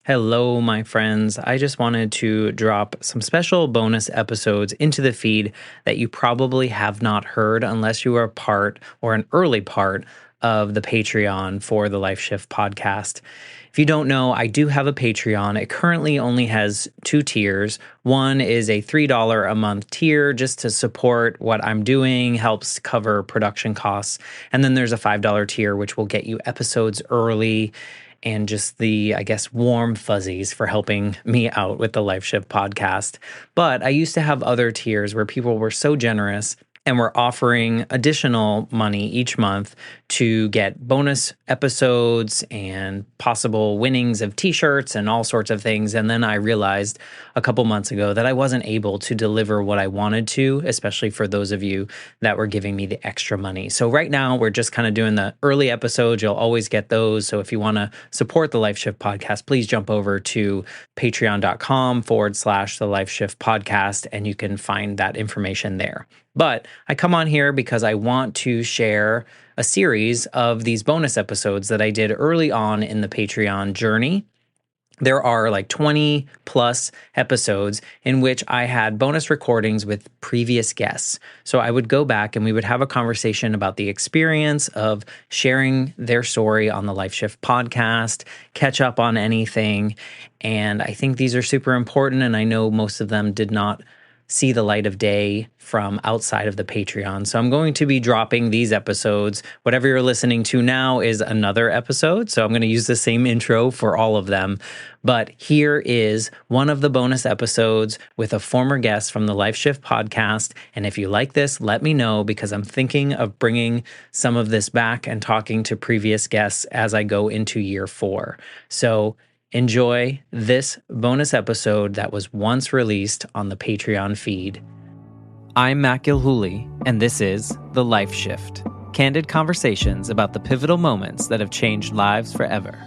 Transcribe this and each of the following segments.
Hello, my friends. I just wanted to drop some special bonus episodes into the feed that you probably have not heard unless you are part or an early part of the Patreon for the Life Shift podcast. If you don't know, I do have a Patreon. It currently only has two tiers. One is a $3 a month tier just to support what I'm doing, helps cover production costs. And then there's a $5 tier, which will get you episodes early and just the, I guess, warm fuzzies for helping me out with the Life Shift podcast. But I used to have other tiers where people were so generous and were offering additional money each month to get bonus episodes and possible winnings of t-shirts and all sorts of things. And then I realized a couple months ago that I wasn't able to deliver what I wanted to, especially for those of you that were giving me the extra money. So right now we're just kind of doing the early episodes. You'll always get those. So if you want to support the Life Shift podcast, please jump over to patreon.com/the Life Shift podcast, and you can find that information there. But I come on here because I want to share a series of these bonus episodes that I did early on in the Patreon journey. There are like 20 plus episodes in which I had bonus recordings with previous guests. So I would go back and we would have a conversation about the experience of sharing their story on the Life Shift podcast, catch up on anything. And I think these are super important. And I know most of them did not see the light of day from outside of the Patreon. So I'm going to be dropping these episodes. Whatever you're listening to now is another episode. So I'm going to use the same intro for all of them. But here is one of the bonus episodes with a former guest from the Life Shift podcast. And if you like this, let me know, because I'm thinking of bringing some of this back and talking to previous guests as I go into year 4. So enjoy this bonus episode that was once released on the Patreon feed. I'm Matt Gilhooly, and this is The Life Shift, candid conversations about the pivotal moments that have changed lives forever.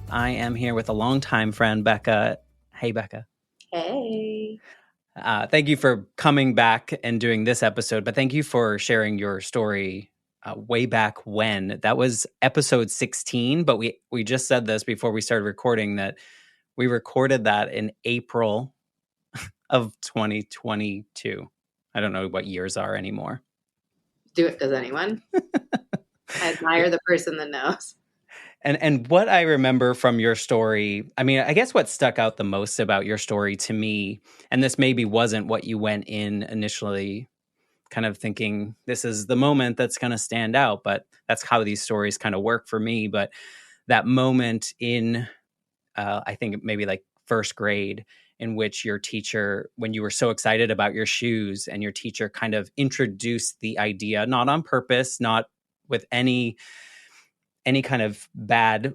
I am here with a longtime friend, Becca. Hey, Becca. Hey. Thank you for coming back and doing this episode, but thank you for sharing your story way back when. That was episode 16, but we just said this before we started recording, that we recorded that in April of 2022. I don't know what years are anymore. Does anyone? I admire the person that knows. And what I remember from your story, I mean, I guess what stuck out the most about your story to me, and this maybe wasn't what you went in initially kind of thinking, this is the moment that's going to stand out, but that's how these stories kind of work for me. But that moment in, I think maybe like first grade, in which your teacher, when you were so excited about your shoes, and your teacher kind of introduced the idea, not on purpose, not with any kind of bad,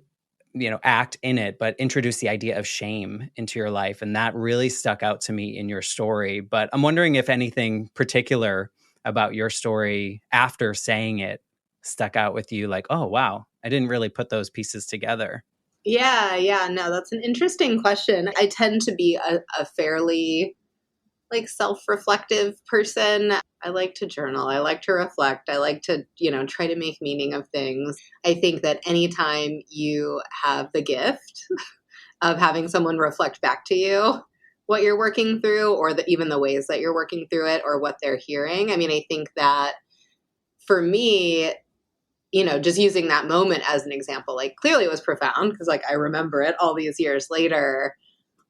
act in it, but introduce the idea of shame into your life. And that really stuck out to me in your story. But I'm wondering if anything particular about your story after saying it stuck out with you, like, oh, wow, I didn't really put those pieces together. Yeah. No, that's an interesting question. I tend to be a fairly self-reflective person. I like to journal. I like to reflect. I like to, try to make meaning of things. I think that anytime you have the gift of having someone reflect back to you what you're working through, or even the ways that you're working through it, or what they're hearing. I mean, I think that for me, just using that moment as an example, clearly it was profound because I remember it all these years later.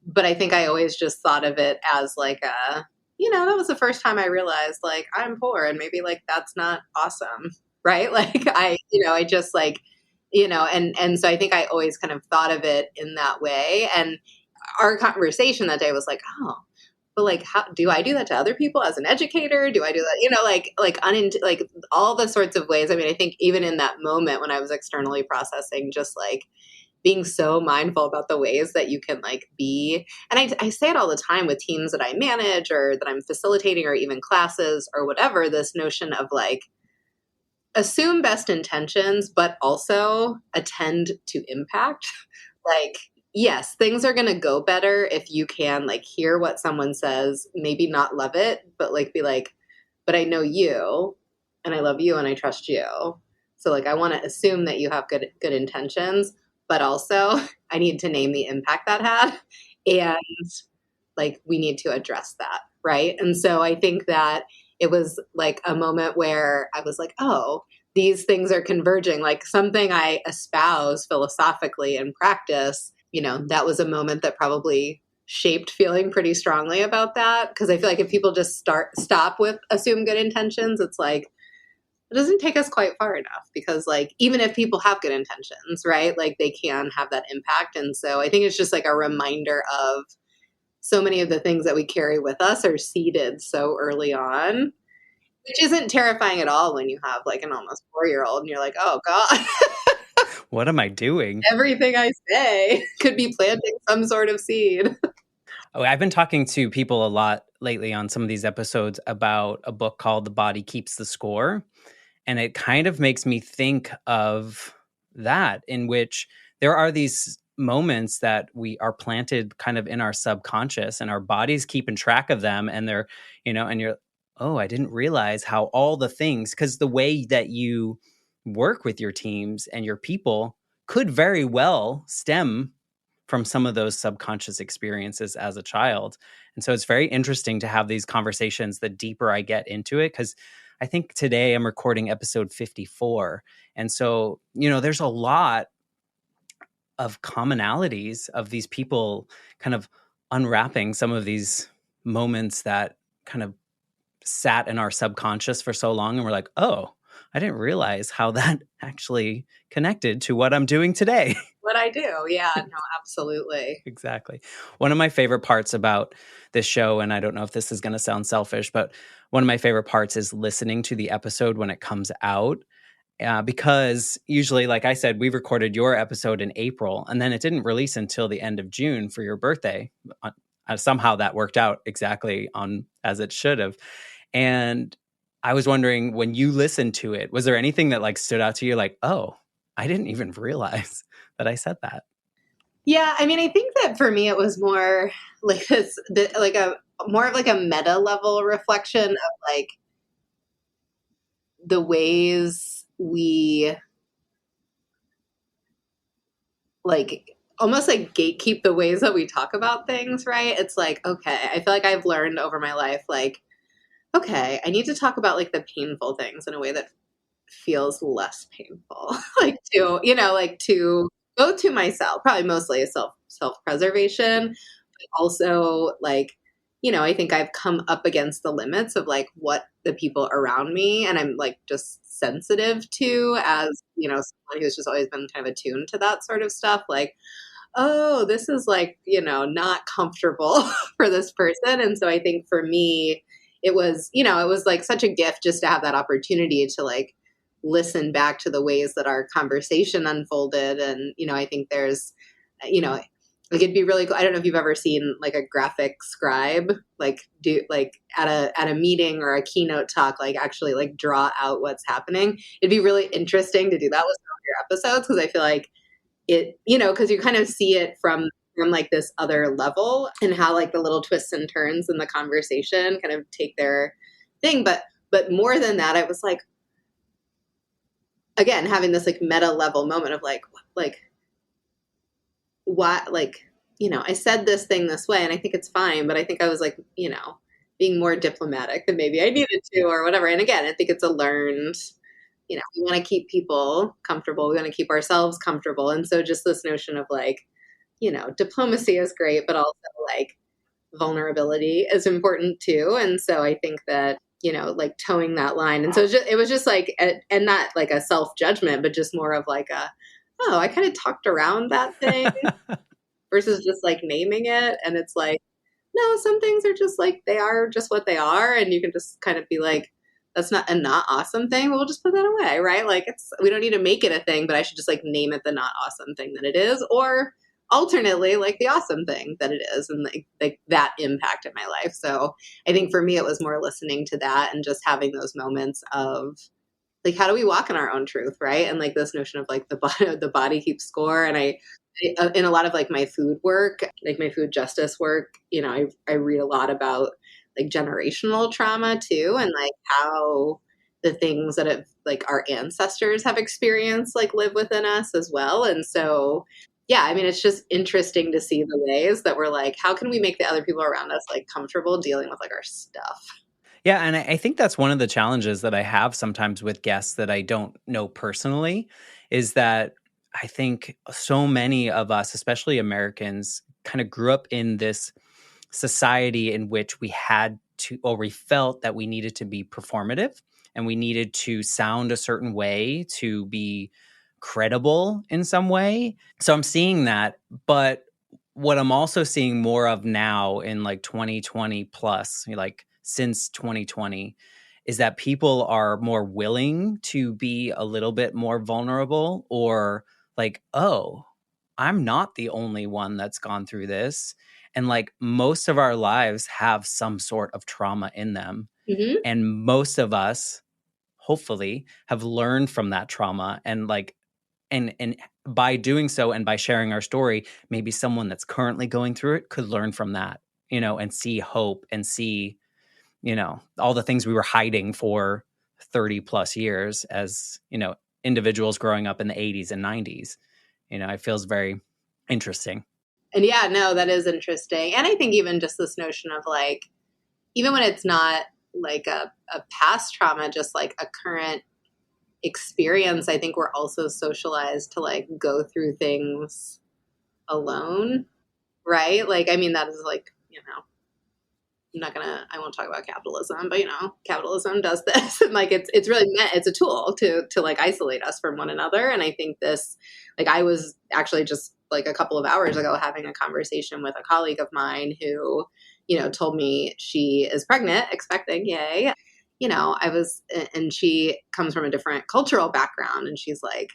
But I think I always just thought of it as that was the first time I realized I'm poor, and maybe that's not awesome. Right. I just and so I think I always kind of thought of it in that way. And our conversation that day was oh, but how do I do that to other people as an educator? Do I do that, all the sorts of ways. I mean, I think even in that moment when I was externally processing, just being so mindful about the ways that you can be. And I say it all the time with teams that I manage or that I'm facilitating, or even classes or whatever, this notion of assume best intentions, but also attend to impact. yes, things are going to go better if you can like hear what someone says, maybe not love it, but like be like, but I know you and I love you and I trust you. So like I want to assume that you have good intentions, but also I need to name the impact that had and like we need to address that, right? And so I think that it was like a moment where I was like, oh, these things are converging, like something I espouse philosophically in practice. That was a moment that probably shaped feeling pretty strongly about that, because I feel like if people just stop with assume good intentions, it's like it doesn't take us quite far enough, because like even if people have good intentions, right, like they can have that impact. And so I think it's just like a reminder of so many of the things that we carry with us are seeded so early on, which isn't terrifying at all when you have like an almost 4-year-old and you're like, oh God, What am I doing? everything I say could be planting some sort of seed. Oh, I've been talking to people a lot lately on some of these episodes about a book called The Body Keeps the Score. And it kind of makes me think of that, in which there are these moments that we are planted kind of in our subconscious and our body's keeping track of them. And they're, and you're, oh, I didn't realize how all the things, because the way that you work with your teams and your people could very well stem from some of those subconscious experiences as a child. And so it's very interesting to have these conversations the deeper I get into it, because I think today I'm recording episode 54. And so, there's a lot of commonalities of these people kind of unwrapping some of these moments that kind of sat in our subconscious for so long. And we're like, oh, I didn't realize how that actually connected to what I'm doing today. What I do. Yeah, no, absolutely. Exactly. One of my favorite parts about this show, and I don't know if this is going to sound selfish, but one of my favorite parts is listening to the episode when it comes out. Because usually, like I said, we recorded your episode in April, and then it didn't release until the end of June for your birthday. Somehow that worked out exactly on as it should have. And I was wondering, when you listened to it, was there anything that like stood out to you? Like, oh, I didn't even realize that I said that. Yeah, I mean, I think that for me it was more like like a more of like a meta level reflection of like the ways we like almost like gatekeep the ways that we talk about things, right? It's like, okay, I feel like I've learned over my life, like, okay, I need to talk about like the painful things in a way that feels less painful. Like like to go to myself, probably mostly a self-preservation, but also like, I think I've come up against the limits of like what the people around me and I'm like just sensitive to as, someone who's just always been kind of attuned to that sort of stuff. Like, oh, this is like, not comfortable for this person. And so I think for me, it was like such a gift just to have that opportunity to like listen back to the ways that our conversation unfolded. And, I think there's, like it'd be really cool. I don't know if you've ever seen like a graphic scribe, like do like at a meeting or a keynote talk, like actually like draw out what's happening. It'd be really interesting to do that with some of your episodes, because I feel like it, because you kind of see it from like this other level, and how like the little twists and turns in the conversation kind of take their thing. But more than that, I was like, again, having this like meta level moment of like what, like, I said this thing this way and I think it's fine, but I think I was like, being more diplomatic than maybe I needed to or whatever. And again, I think it's a learned, we want to keep people comfortable. We want to keep ourselves comfortable. And so just this notion of like, diplomacy is great, but also like vulnerability is important too. And so I think that, like towing that line. And so it was just like, and not like a self-judgment, but just more of like oh, I kind of talked around that thing versus just like naming it. And it's like, no, some things are just like, they are just what they are. And you can just kind of be like, that's not a not awesome thing. We'll just put that away, right? Like we don't need to make it a thing, but I should just like name it the not awesome thing that it is. Or alternately, like the awesome thing that it is, and like that impacted my life. So I think for me, it was more listening to that and just having those moments of like, how do we walk in our own truth, right? And like this notion of like the body keeps score. And I in a lot of like my food work, like my food justice work, I read a lot about like generational trauma too, and like how the things that have like our ancestors have experienced like live within us as well. And so, yeah, I mean, it's just interesting to see the ways that we're like, how can we make the other people around us like comfortable dealing with like our stuff? Yeah, and I think that's one of the challenges that I have sometimes with guests that I don't know personally is that I think so many of us, especially Americans, kind of grew up in this society in which we had to, or we felt that we needed to be performative and we needed to sound a certain way to be credible in some way. So I'm seeing that. But what I'm also seeing more of now in like 2020 plus, like since 2020, is that people are more willing to be a little bit more vulnerable or like, oh, I'm not the only one that's gone through this. And like most of our lives have some sort of trauma in them. Mm-hmm. And most of us, hopefully, have learned from that trauma and like, and by doing so and by sharing our story, maybe someone that's currently going through it could learn from that, and see hope and see, all the things we were hiding for 30 plus years as, individuals growing up in the 80s and 90s. It feels very interesting. And yeah, no, that is interesting. And I think even just this notion of like, even when it's not like a past trauma, just like a current experience, I think we're also socialized to like go through things alone, right? Like, I mean, that is like, I won't talk about capitalism, but capitalism does this. And like, it's really meant, it's a tool to like isolate us from one another. And I think this, like, I was actually just like a couple of hours ago having a conversation with a colleague of mine who, told me she is pregnant, expecting, yay. And she comes from a different cultural background. And she's like,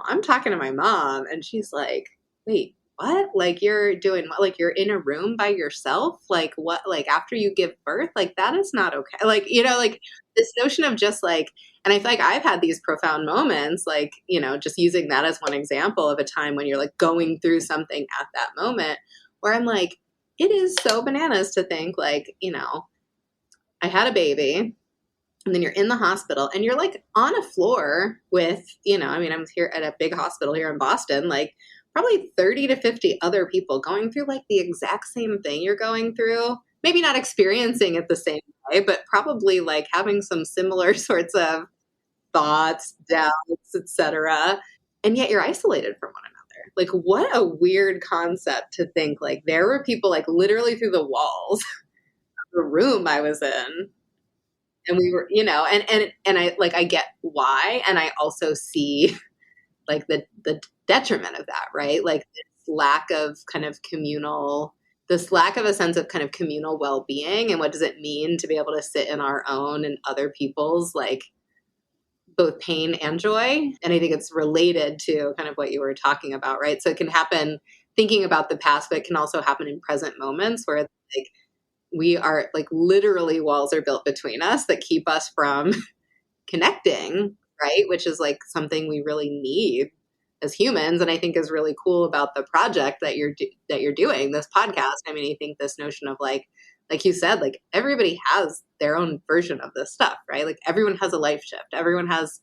I'm talking to my mom, and she's like, wait, what? Like you're doing what? Like you're in a room by yourself? Like what? Like after you give birth? Like that is not okay. Like, like this notion of just like, and I feel like I've had these profound moments, like, just using that as one example of a time when you're like going through something at that moment where I'm like, it is so bananas to think like, I had a baby, and then you're in the hospital and you're like on a floor with, I mean, I'm here at a big hospital here in Boston, like probably 30 to 50 other people going through like the exact same thing you're going through. Maybe not experiencing it the same way, but probably like having some similar sorts of thoughts, doubts, etc. And yet you're isolated from one another. Like what a weird concept to think like there were people like literally through the walls of the room I was in, and we were, and I like I get why, and I also see like the detriment of that, right? Like this lack of kind of communal, this lack of a sense of kind of communal well-being, and what does it mean to be able to sit in our own and other people's like both pain and joy. And I think it's related to kind of what you were talking about, right? So it can happen thinking about the past, but it can also happen in present moments where like we are like literally walls are built between us that keep us from connecting, right? Which is like something we really need as humans. And I think is really cool about the project that you're doing, this podcast. I mean, I think this notion of like you said, like everybody has their own version of this stuff, right? Like everyone has a life shift. Everyone has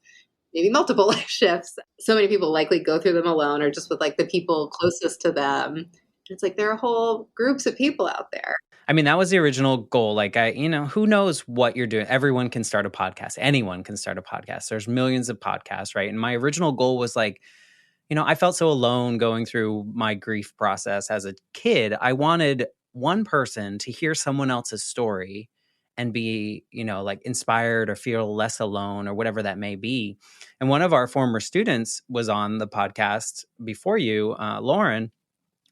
maybe multiple life shifts. So many people likely go through them alone or just with like the people closest to them. It's like there are whole groups of people out there. I mean, that was the original goal. Like who knows what you're doing? Everyone can start a podcast. Anyone can start a podcast. There's millions of podcasts, right? And my original goal was like, I felt so alone going through my grief process as a kid. I wanted one person to hear someone else's story and be, like inspired or feel less alone or whatever that may be. And one of our former students was on the podcast before you, Lauren,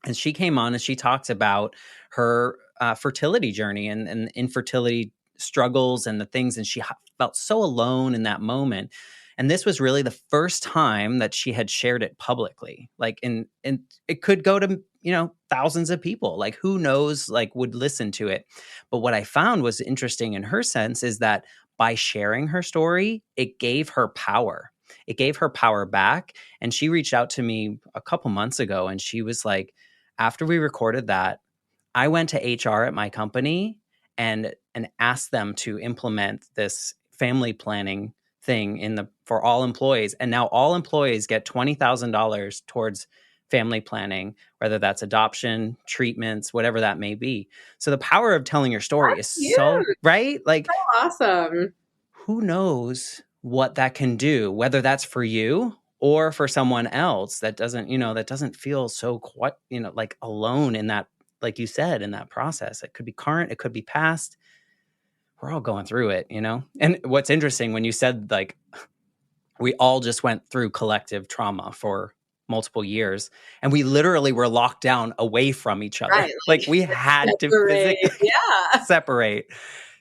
and she came on and she talked about her fertility journey and infertility struggles and the things. And she felt so alone in that moment. And this was really the first time that she had shared it publicly. Like, and it could go to, thousands of people, like who knows, like would listen to it. But what I found was interesting in her sense is that by sharing her story, it gave her power. it gave her power back. And she reached out to me a couple months ago and she was like, after we recorded that, I went to HR at my company and asked them to implement this family planning thing for all employees. And now all employees get $20,000 towards family planning, whether that's adoption, treatments, whatever that may be. So the power of telling your story is so, Huge. right? Like, So awesome. who knows what that can do, whether that's for you or for someone else that doesn't feel so quite, like alone in that, like you said, in that process. It could be current, it could be past. We're all going through it, And what's interesting when you said like we all just went through collective trauma for multiple years and we literally were locked down away from each other. Right. Like we had to physically separate.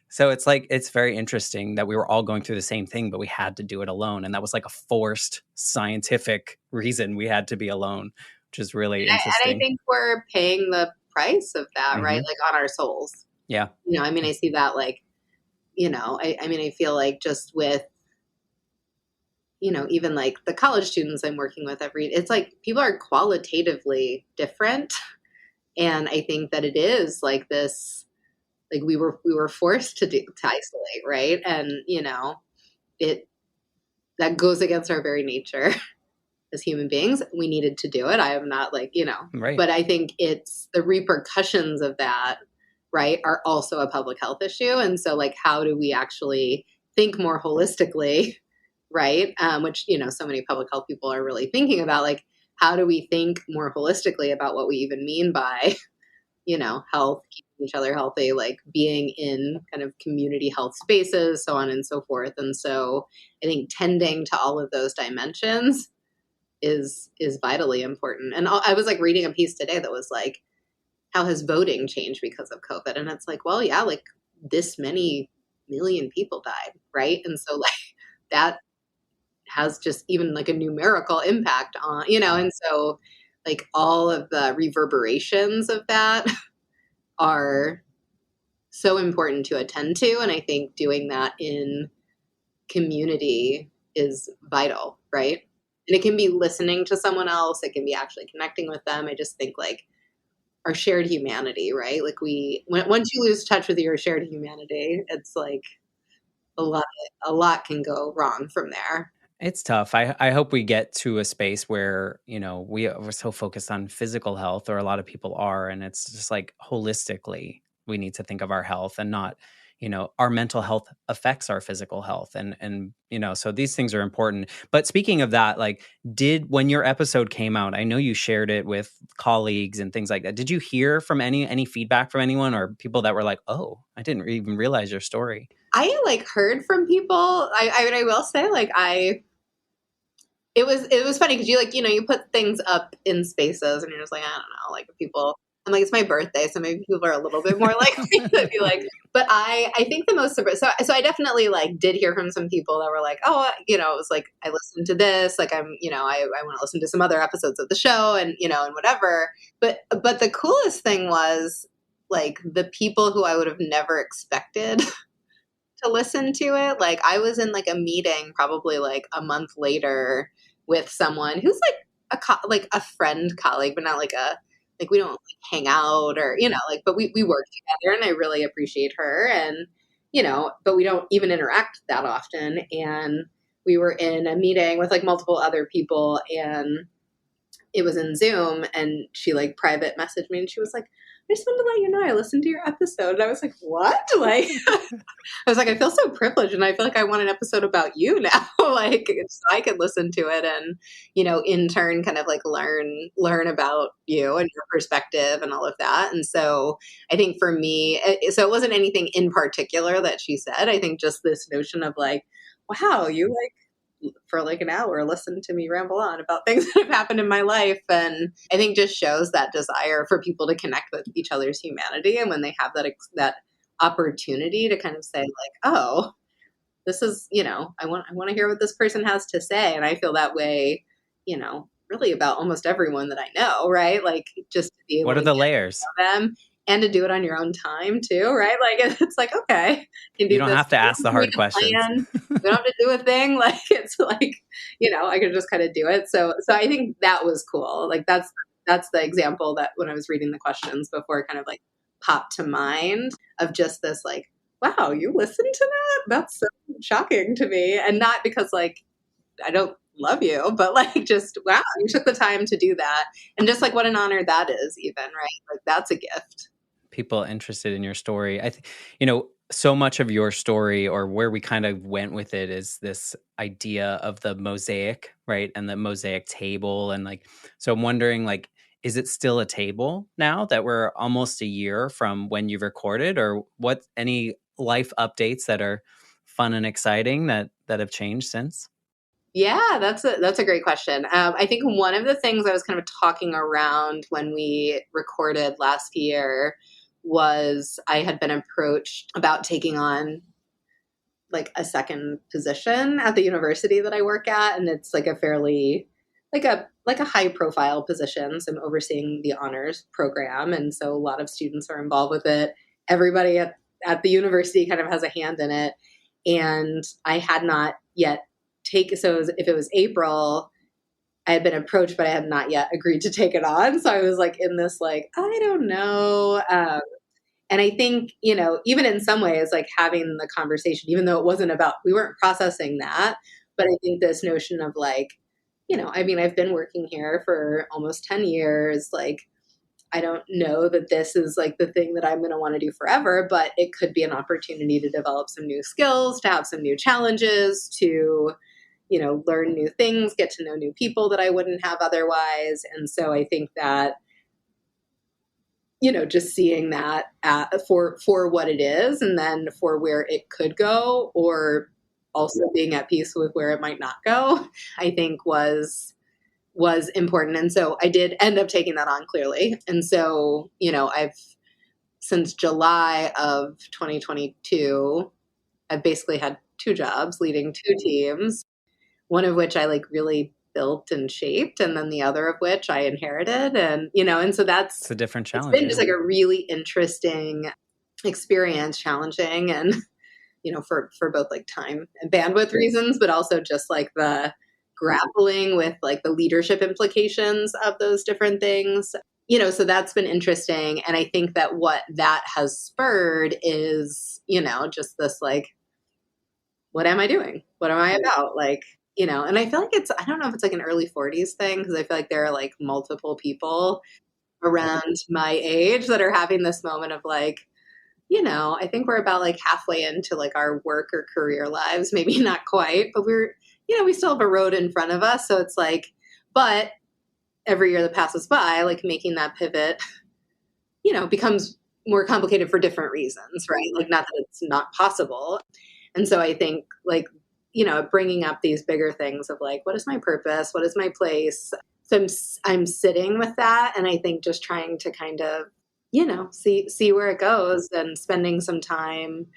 So it's like, it's very interesting that we were all going through the same thing, but we had to do it alone. And that was like a forced scientific reason we had to be alone, which is really interesting. And I think we're paying the price of that, right? Like on our souls. Yeah. I mean, I see that like, I mean, I feel like just with, even like the college students I'm working with it's like people are qualitatively different. And I think that it is like this, like we were forced to isolate, right? And that goes against our very nature as human beings. We needed to do it. I am not like, right. But I think it's the repercussions of that, right, are also a public health issue. And so like, how do we actually think more holistically, right? Which, so many public health people are really thinking about, like, how do we think more holistically about what we even mean by, health, keeping each other healthy, like being in kind of community health spaces, so on and so forth. And so I think tending to all of those dimensions is vitally important. And I was like reading a piece today that was like, how has voting changed because of COVID? And it's like, well, yeah, like this many million people died, right? And so like that has just even like a numerical impact on, and so like all of the reverberations of that are so important to attend to. And I think doing that in community is vital, right? And it can be listening to someone else. It can be actually connecting with them. I just think like our shared humanity, right? Like once you lose touch with your shared humanity, it's like a lot can go wrong from there. It's tough. I hope we get to a space where, we're so focused on physical health, or a lot of people are, and it's just like holistically, we need to think of our health and not, our mental health affects our physical health. And so these things are important. But speaking of that, like when your episode came out, I know you shared it with colleagues and things like that. Did you hear from any feedback from anyone or people that were like, oh, I didn't even realize your story? I like heard from people. I will say like it was funny because you like, you put things up in spaces and you're just like, I don't know, like people, I'm like, it's my birthday. So maybe people are a little bit more likely to be like, but I think the most, so I definitely like did hear from some people that were like, oh, it was like, I listened to this, like I'm, I want to listen to some other episodes of the show and, and whatever. But the coolest thing was like the people who I would have never expected to listen to it. Like I was in like a meeting probably like a month later with someone who's like a friend colleague, but not like we don't like hang out or, like, but we work together and I really appreciate her and, but we don't even interact that often. And we were in a meeting with like multiple other people and it was in Zoom and she like private messaged me and she was like, I just wanted to let you know I listened to your episode. And I was like, what? Like, I was like, I feel so privileged and I feel like I want an episode about you now. Like, so I could listen to it and, in turn kind of like learn about you and your perspective and all of that. And so I think for me, so it wasn't anything in particular that she said. I think just this notion of like, wow, you like, for like an hour listen to me ramble on about things that have happened in my life. And I think just shows that desire for people to connect with each other's humanity. And when they have that opportunity to kind of say like, oh, this is, I want to hear what this person has to say. And I feel that way, really about almost everyone that I know, right? Like just to be able what are to the layers them and to do it on your own time too, right? Like it's like, okay, you don't have to ask the hard questions. we don't have to do a thing. Like, it's like, I could just kind of do it. So I think that was cool. Like, that's the example that when I was reading the questions before kind of like popped to mind of just this like, wow, you listened to that? That's so shocking to me. And not because like, I don't love you, but like just, wow, you took the time to do that. And just like what an honor that is even, right? Like that's a gift. People interested in your story. I think, so much of your story or where we kind of went with it is this idea of the mosaic, right? And the mosaic table. And like, so I'm wondering, like, is it still a table now that we're almost a year from when you recorded, or what, any life updates that are fun and exciting that have changed since? Yeah, that's a great question. I think one of the things I was kind of talking around when we recorded last year was I had been approached about taking on like a second position at the university that I work at, and it's like a fairly like a high profile position. So I'm overseeing the honors program, and so a lot of students are involved with it. Everybody at the university kind of has a hand in it, and I had not yet so if it was April, I had been approached, but I had not yet agreed to take it on. So I was like in this like I don't know. And I think, even in some ways, like having the conversation, even though it wasn't about, we weren't processing that, but I think this notion of like, I mean, I've been working here for almost 10 years. Like, I don't know that this is like the thing that I'm going to want to do forever, but it could be an opportunity to develop some new skills, to have some new challenges, to, learn new things, get to know new people that I wouldn't have otherwise. And so I think that, just seeing that for what it is and then for where it could go, or also being at peace with where it might not go, I think was important. And so I did end up taking that on clearly. And so, I've since July of 2022, I've basically had two jobs leading two teams, one of which I like really built and shaped, and then the other of which I inherited. And, and so It's a different it's challenge. been just like a really interesting experience, challenging and, for both like time and bandwidth reasons, but also just like the grappling with like the leadership implications of those different things. So that's been interesting. And I think that what that has spurred is, just this like, what am I doing? What am I about? Like, and I feel like I don't know if it's like an early 40s thing, because I feel like there are like multiple people around my age that are having this moment of like, I think we're about like halfway into like our work or career lives, maybe not quite, but we still have a road in front of us. So it's like, but every year that passes by, like making that pivot, becomes more complicated for different reasons, right? Like not that it's not possible. And so I think like, bringing up these bigger things of like, what is my purpose? What is my place? So I'm sitting with that. And I think just trying to kind of, see where it goes, and spending some time,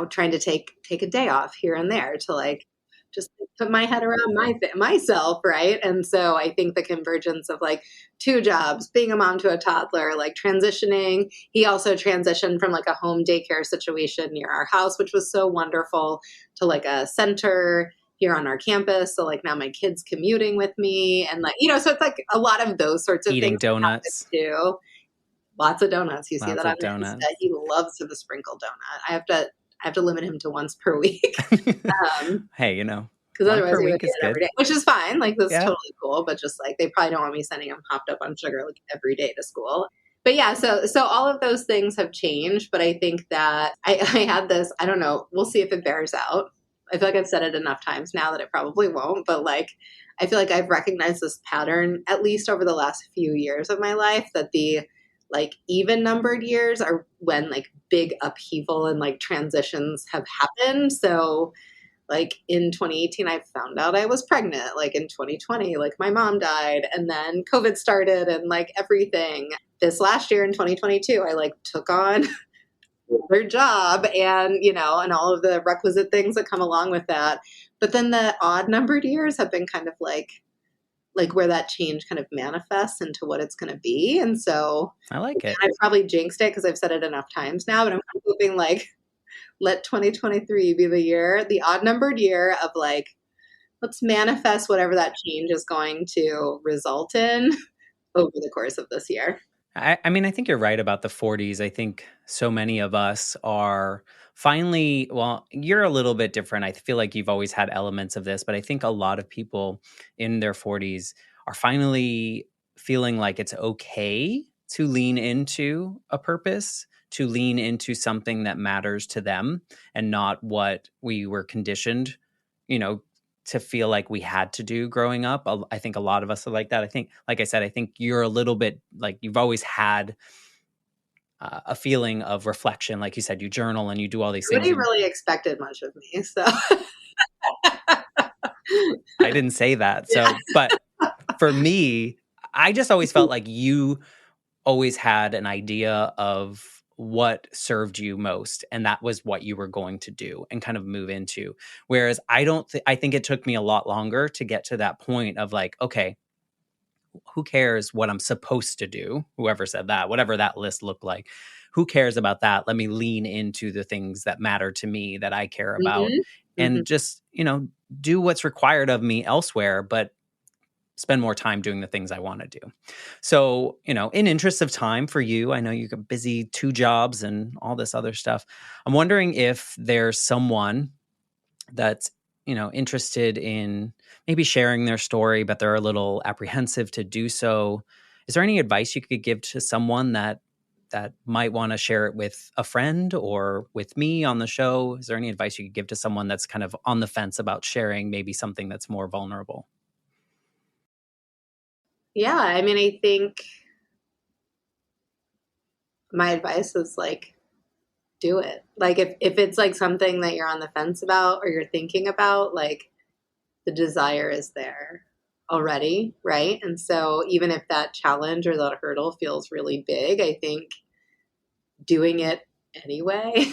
trying to take a day off here and there to like, just put my head around myself. Right. And so I think the convergence of like two jobs, being a mom to a toddler, like transitioning. He also transitioned from like a home daycare situation near our house, which was so wonderful, to like a center here on our campus. So like now my kid's commuting with me, and like, so it's like a lot of those sorts of Eating things donuts. Too. Lots of donuts. You see Lots that on of donuts. Insta. He loves the sprinkle donut. I have to limit him to once per week. Hey, because one otherwise per he would week eat is it every good. day, which is fine. Like that's Yeah. totally cool. But just like they probably don't want me sending him hopped up on sugar like every day to school. But yeah, so all of those things have changed. But I think that I had this. I don't know. We'll see if it bears out. I feel like I've said it enough times now that it probably won't. But like I feel like I've recognized this pattern at least over the last few years of my life, that the like even numbered years are when like big upheaval and like transitions have happened. So like in 2018, I found out I was pregnant. Like in 2020, like my mom died, and then COVID started, and like everything. This last year in 2022, I like took on another job, and and all of the requisite things that come along with that. But then the odd numbered years have been kind of like where that change kind of manifests into what it's going to be. And so I like it. I probably jinxed it because I've said it enough times now, but I'm hoping like let 2023 be the year, the odd numbered year of like, let's manifest whatever that change is going to result in over the course of this year. I mean, I think you're right about the 40s. I think so many of us are finally, well, you're a little bit different. I feel like you've always had elements of this, but I think a lot of people in their 40s are finally feeling like it's okay to lean into a purpose, to lean into something that matters to them and not what we were conditioned, you know, to feel like we had to do growing up. I think a lot of us are like that. I think, like I said, I think you're a little bit like you've always had a feeling of reflection. Like you said, you journal and you do all these things. Nobody really expected much of me, so. I didn't say that. So, but for me, I just always felt like you always had an idea of what served you most, and that was what you were going to do and kind of move into. Whereas I think it took me a lot longer to get to that point of like, okay, who cares what I'm supposed to do? Whoever said that, whatever that list looked like, who cares about that? Let me lean into the things that matter to me, that I care about, and just, do what's required of me elsewhere, but spend more time doing the things I want to do. So, in interest of time for you, I know you're busy, 2 jobs and all this other stuff. I'm wondering if there's someone that's, interested in maybe sharing their story, but they're a little apprehensive to do so. Is there any advice you could give to someone that might want to share it with a friend or with me on the show? Is there any advice you could give to someone that's kind of on the fence about sharing maybe something that's more vulnerable? Yeah, I mean, I think my advice is like, do it. Like if it's like something that you're on the fence about or you're thinking about, like the desire is there already, right? And so even if that challenge or that hurdle feels really big, I think doing it anyway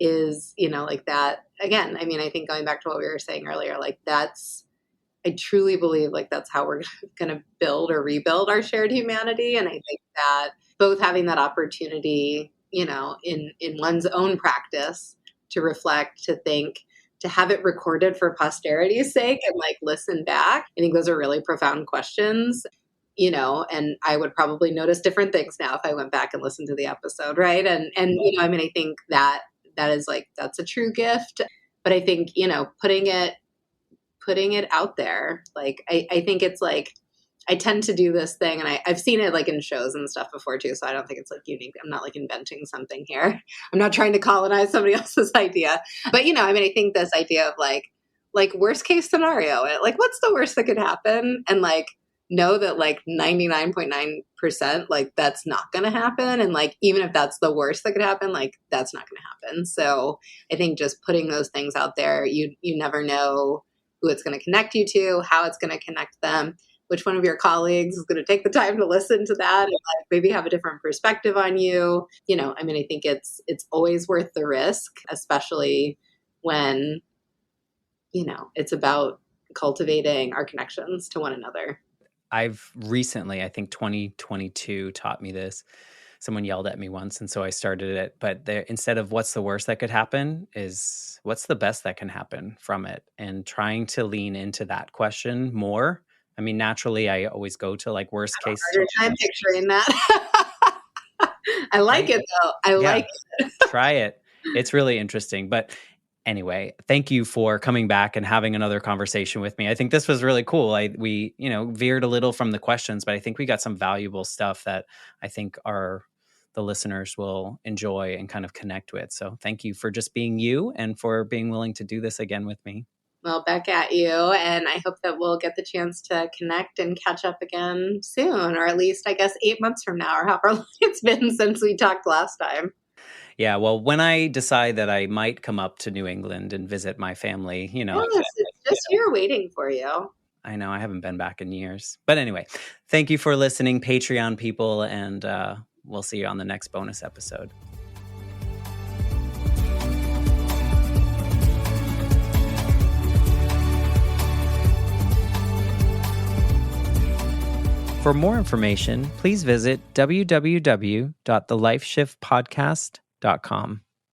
is, like that. Again, I mean, I think going back to what we were saying earlier, like I truly believe like that's how we're going to build or rebuild our shared humanity. And I think that both having that opportunity, in one's own practice to reflect, to think, to have it recorded for posterity's sake and like listen back. I think those are really profound questions, and I would probably notice different things now if I went back and listened to the episode. Right. And, I mean, I think that is like, that's a true gift, but I think, putting it out there, like, I think it's like, I tend to do this thing, and I've seen it like in shows and stuff before too, so I don't think it's like unique. I'm not like inventing something here. I'm not trying to colonize somebody else's idea. But, I mean, I think this idea of like worst case scenario, like what's the worst that could happen? And like know that like 99.9%, like that's not going to happen. And like, even if that's the worst that could happen, like that's not going to happen. So I think just putting those things out there, you never know who it's going to connect you to, how it's going to connect them, which one of your colleagues is going to take the time to listen to that and like maybe have a different perspective on you. I mean, I think it's always worth the risk, especially when, it's about cultivating our connections to one another. I've recently, I think 2022 taught me this. Someone yelled at me once, and so I started it. But instead of what's the worst that could happen is what's the best that can happen from it, and trying to lean into that question more. I mean, naturally, I always go to like worst case. I'm picturing that. I like it though. I like it. Try it. It's really interesting. But anyway, thank you for coming back and having another conversation with me. I think this was really cool. We veered a little from the questions, but I think we got some valuable stuff that I think the listeners will enjoy and kind of connect with. So thank you for just being you and for being willing to do this again with me. Well, back at you. And I hope that we'll get the chance to connect and catch up again soon, or at least, I guess, 8 months from now, or however long it's been since we talked last time. Yeah, well, when I decide that I might come up to New England and visit my family, Yes, it's just here waiting for you. I know, I haven't been back in years. But anyway, thank you for listening, Patreon people, and we'll see you on the next bonus episode. For more information, please visit www.thelifeshiftpodcast.com.